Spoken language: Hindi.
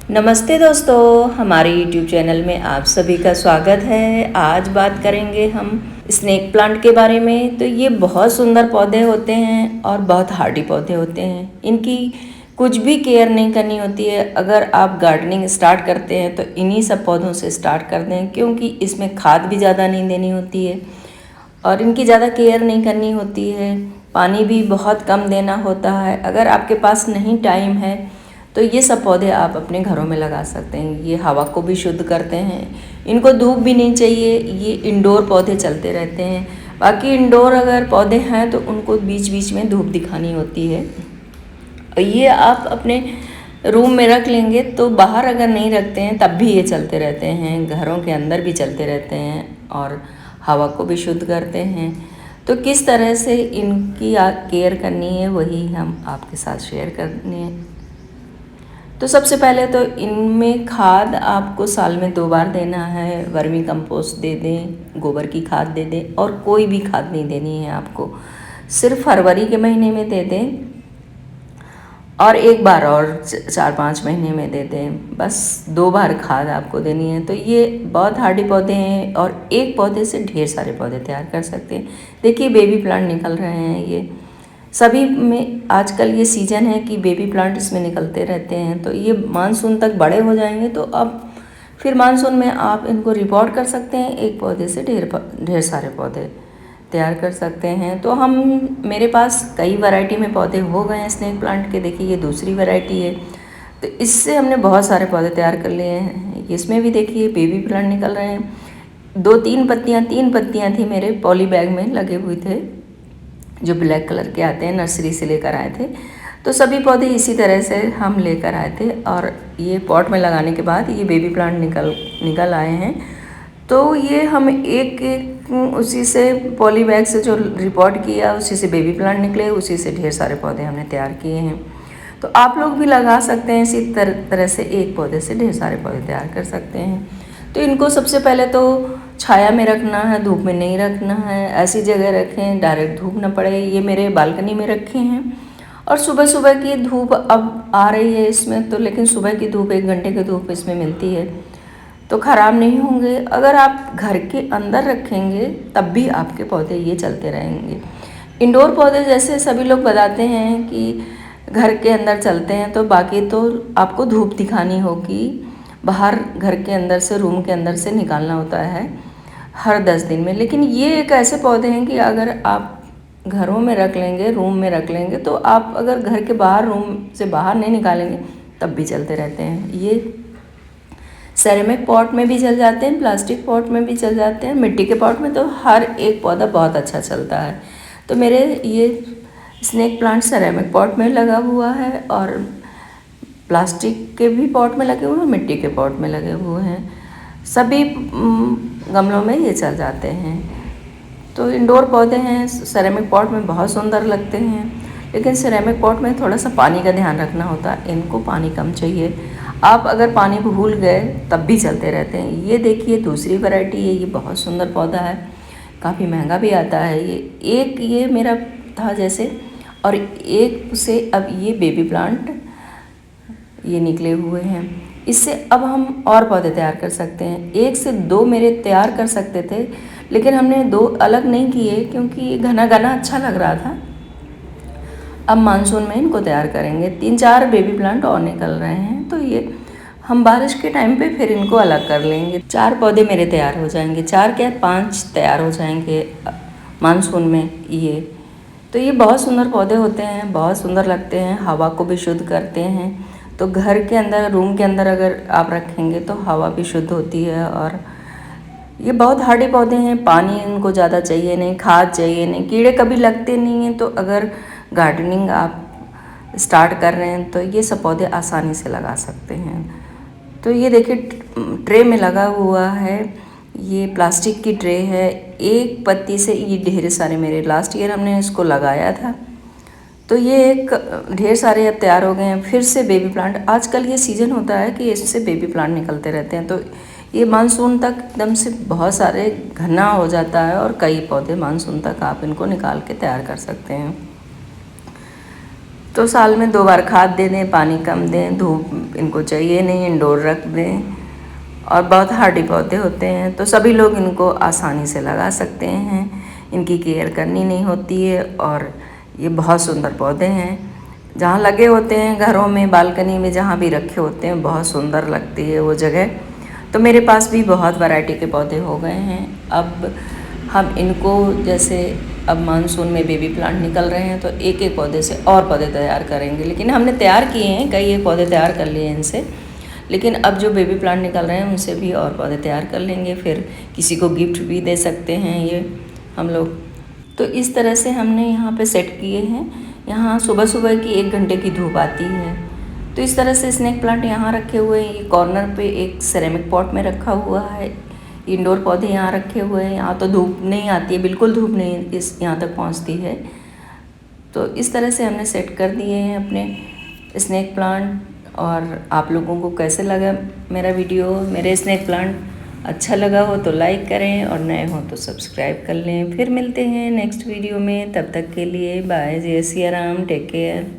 नमस्ते दोस्तों, हमारे YouTube चैनल में आप सभी का स्वागत है। आज बात करेंगे हम स्नेक प्लांट के बारे में। तो ये बहुत सुंदर पौधे होते हैं और बहुत हार्डी पौधे होते हैं। इनकी कुछ भी केयर नहीं करनी होती है। अगर आप गार्डनिंग स्टार्ट करते हैं तो इन्हीं सब पौधों से स्टार्ट कर दें, क्योंकि इसमें खाद भी ज़्यादा नहीं देनी होती है और इनकी ज़्यादा केयर नहीं करनी होती है। पानी भी बहुत कम देना होता है। अगर आपके पास नहीं टाइम है तो ये सब पौधे आप अपने घरों में लगा सकते हैं। ये हवा को भी शुद्ध करते हैं, इनको धूप भी नहीं चाहिए। ये इंडोर पौधे चलते रहते हैं। बाकी इंडोर अगर पौधे हैं तो उनको बीच बीच में धूप दिखानी होती है। और ये आप अपने रूम में रख लेंगे तो बाहर अगर नहीं रखते हैं तब भी ये चलते रहते हैं, घरों के अंदर भी चलते रहते हैं और हवा को भी शुद्ध करते हैं। तो किस तरह से इनकी केयर करनी है वही हम आपके साथ शेयर करनी है। तो सबसे पहले तो इनमें खाद आपको साल में 2 बार देना है। वर्मी कंपोस्ट दे दें, गोबर की खाद दे दें और कोई भी खाद नहीं देनी है आपको। सिर्फ फरवरी के महीने में दे दें और एक बार और 4-5 महीने में दे दें। बस 2 बार खाद आपको देनी है। तो ये बहुत हार्डी पौधे हैं और एक पौधे से ढेर सारे पौधे तैयार कर सकते हैं। देखिए बेबी प्लांट निकल रहे हैं। ये सभी में आजकल ये सीज़न है कि बेबी प्लांट इसमें निकलते रहते हैं। तो ये मानसून तक बड़े हो जाएंगे तो अब फिर मानसून में आप इनको रिपोर्ट कर सकते हैं। एक पौधे से ढेर सारे पौधे तैयार कर सकते हैं। तो मेरे पास कई वैरायटी में पौधे हो गए हैं स्नेक प्लांट के। देखिए ये दूसरी वैरायटी है। तो इससे हमने बहुत सारे पौधे तैयार कर लिए हैं। इसमें भी देखिए बेबी प्लांट निकल रहे हैं। 2-3 पत्तियाँ 3 पत्तियाँ थी मेरे पॉली बैग में लगे हुए थे, जो ब्लैक कलर के आते हैं, नर्सरी से लेकर आए थे। तो सभी पौधे इसी तरह से हम लेकर आए थे और ये पॉट में लगाने के बाद ये बेबी प्लांट निकल आए हैं। तो ये हम एक उसी से पॉली बैग से जो रिपोर्ट किया उसी से बेबी प्लांट निकले, उसी से ढेर सारे पौधे हमने तैयार किए हैं। तो आप लोग भी लगा सकते हैं इसी तरह से, एक पौधे से ढेर सारे पौधे तैयार कर सकते हैं। तो इनको सबसे पहले तो छाया में रखना है, धूप में नहीं रखना है। ऐसी जगह रखें डायरेक्ट धूप ना पड़े। ये मेरे बालकनी में रखे हैं और सुबह सुबह की धूप अब आ रही है इसमें तो, लेकिन सुबह की धूप 1 घंटे की धूप इसमें मिलती है तो ख़राब नहीं होंगे। अगर आप घर के अंदर रखेंगे तब भी आपके पौधे ये चलते रहेंगे। इंडोर पौधे जैसे सभी लोग बताते हैं कि घर के अंदर चलते हैं, तो बाकी तो आपको धूप दिखानी होगी। बाहर घर के अंदर से, रूम के अंदर से निकालना होता है हर 10 दिन में। लेकिन ये एक ऐसे पौधे हैं कि अगर आप घरों में रख लेंगे, रूम में रख लेंगे, तो आप अगर घर के बाहर, रूम से बाहर नहीं निकालेंगे तब भी चलते रहते हैं। ये सेरेमिक पॉट में भी चल जाते हैं, प्लास्टिक पॉट में भी चल जाते हैं, मिट्टी के पॉट में तो हर एक पौधा बहुत अच्छा चलता है। तो मेरे ये स्नेक प्लांट सेरेमिक पॉट में लगा हुआ है और प्लास्टिक के भी पॉट में लगे हुए हैं, मिट्टी के पॉट में लगे हुए हैं। सभी गमलों में ये चल जाते हैं। तो इंडोर पौधे हैं, सेरेमिक पॉट में बहुत सुंदर लगते हैं, लेकिन सेरेमिक पॉट में थोड़ा सा पानी का ध्यान रखना होता है। इनको पानी कम चाहिए। आप अगर पानी भूल गए तब भी चलते रहते हैं। ये देखिए दूसरी वैरायटी है। ये बहुत सुंदर पौधा है, काफ़ी महंगा भी आता है। ये मेरा था जैसे, और एक से अब ये बेबी प्लांट ये निकले हुए हैं। इससे अब हम और पौधे तैयार कर सकते हैं। 1 से 2 मेरे तैयार कर सकते थे, लेकिन हमने 2 अलग नहीं किए क्योंकि घना घना अच्छा लग रहा था। अब मानसून में इनको तैयार करेंगे। 3-4 बेबी प्लांट और निकल रहे हैं, तो ये हम बारिश के टाइम पे फिर इनको अलग कर लेंगे। 4 पौधे मेरे तैयार हो जाएंगे, 4 क्या 5 तैयार हो जाएंगे मानसून में। ये तो ये बहुत सुंदर पौधे होते हैं, बहुत सुंदर लगते हैं, हवा को भी शुद्ध करते हैं। तो घर के अंदर, रूम के अंदर अगर आप रखेंगे तो हवा भी शुद्ध होती है। और ये बहुत हार्डी पौधे हैं। पानी इनको ज़्यादा चाहिए नहीं, खाद चाहिए नहीं, कीड़े कभी लगते नहीं हैं। तो अगर गार्डनिंग आप स्टार्ट कर रहे हैं तो ये सब पौधे आसानी से लगा सकते हैं। तो ये देखिए ट्रे में लगा हुआ है। ये प्लास्टिक की ट्रे है। एक पत्ती से ये ढेर सारे, मेरे लास्ट ईयर हमने इसको लगाया था, तो ये एक ढेर सारे अब तैयार हो गए हैं। फिर से बेबी प्लांट, आजकल ये सीज़न होता है कि इससे बेबी प्लांट निकलते रहते हैं। तो ये मानसून तक एकदम से बहुत सारे घना हो जाता है और कई पौधे मानसून तक आप इनको निकाल के तैयार कर सकते हैं। तो साल में 2 बार खाद दे दें, पानी कम दें, धूप इनको चाहिए नहीं, इंडोर रख दें। और बहुत हार्डी पौधे होते हैं तो सभी लोग इनको आसानी से लगा सकते हैं, इनकी केयर करनी नहीं होती है। और ये बहुत सुंदर पौधे हैं, जहाँ लगे होते हैं घरों में, बालकनी में, जहाँ भी रखे होते हैं बहुत सुंदर लगती है वो जगह। तो मेरे पास भी बहुत वैरायटी के पौधे हो गए हैं। अब हम इनको जैसे अब मानसून में बेबी प्लांट निकल रहे हैं तो एक एक पौधे से और पौधे तैयार करेंगे। लेकिन हमने तैयार किए हैं, कई एक पौधे तैयार कर लिए हैं इनसे, लेकिन अब जो बेबी प्लांट निकल रहे हैं उनसे भी और पौधे तैयार कर लेंगे, फिर किसी को गिफ्ट भी दे सकते हैं ये हम लोग। तो इस तरह से हमने यहाँ पे सेट किए हैं। यहाँ सुबह सुबह की 1 घंटे की धूप आती है। तो इस तरह से स्नेक प्लांट यहाँ रखे हुए हैं। ये कॉर्नर पे एक सेरेमिक पॉट में रखा हुआ है। इंडोर पौधे यहाँ रखे हुए हैं। यहाँ तो धूप नहीं आती है, बिल्कुल धूप नहीं इस यहाँ तक पहुँचती है। तो इस तरह से हमने सेट कर दिए हैं अपने स्नेक प्लांट। और आप लोगों को कैसे लगा मेरा वीडियो, मेरे स्नेक प्लांट? अच्छा लगा हो तो लाइक करें और नए हो तो सब्सक्राइब कर लें। फिर मिलते हैं नेक्स्ट वीडियो में, तब तक के लिए बाय। जय सिया राम, टेक केयर।